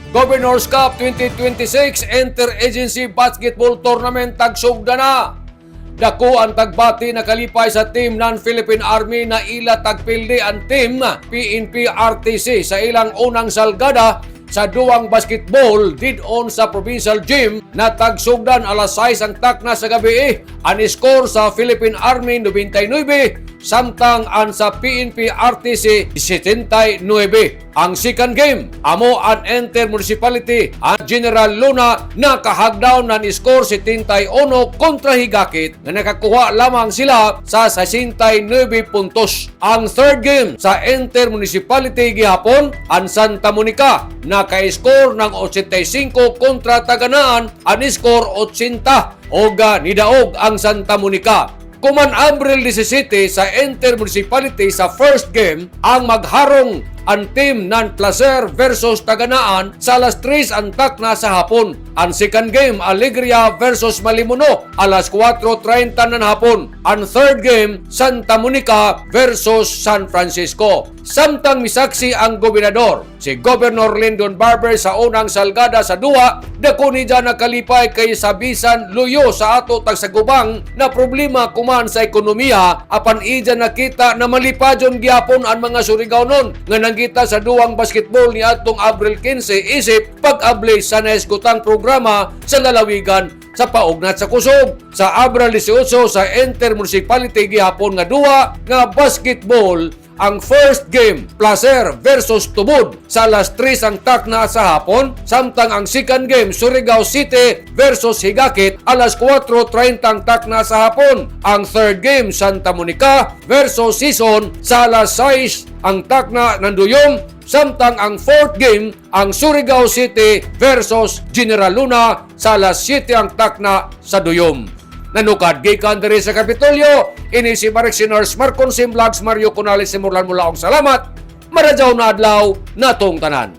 Governors Cup 2026 Inter-Agency Basketball Tournament tagsugda na. Dako ang tagbati na kalipay sa team ng Philippine Army na ila tagpildi ang team PNP RTC sa ilang unang salgada sa duwang basketball didon sa provincial gym na tagsugdan alas 6 ang takna sa gabi. Ang score sa Philippine Army 99, samtang ang sa PNP RTC 79. Ang second game, amo ang Enter Municipality ang General Luna nakahagdown ng score 71 kontra Higakit na nakakuha lamang sila sa 69 puntos. Ang third game sa Enter Municipality gihapon, ang Santa Monica naka-score ng 85 kontra Taganaan, ang score 80 o nidaog ang Santa Monica. Kuman Abril 17 sa Enter Municipality sa first game, ang magharong ang team ng Placer versus Taganaan sa alas 3 ang takna sa hapon. Ang second game, Alegria versus Malimuno, alas 4:30 ng hapon. Ang third game, Santa Monica versus San Francisco. Samtang misaksi ang gobernador, si Governor Lyndon Barber sa unang salgada sa duwa, dako ni dyan nakalipay kay sabisan luyo sa ato tagsagubang na problema kuman sa ekonomiya, apan ija nakita na malipadyon gyapon ang mga Surigao-non nga nangita sa duwang basketball ni atong Abril 15 isip pag-ablay sa naisgutang programa sa lalawigan sa paugnat sa kusog. Sa Abril 18 sa Enter Municipality gihapon nga duwa nga basketball. Ang first game, Placer versus Tubod, sa alas 3 ang takna sa hapon. Samtang ang second game, Surigao City versus Higakit, alas 4:30 ang takna sa hapon. Ang third game, Santa Monica versus Sison, sa alas 6 ang takna ng Duyom. Samtang ang fourth game, ang Surigao City versus General Luna, sa alas 7 ang takna sa Duyom. Nanukad gikan diri sa Kapitolyo, ini si Marek Sinars, Marcon Sim Vlogs, Mario Conales, Simurlan mula akong salamat. Maradyaw na adlaw natong tanan.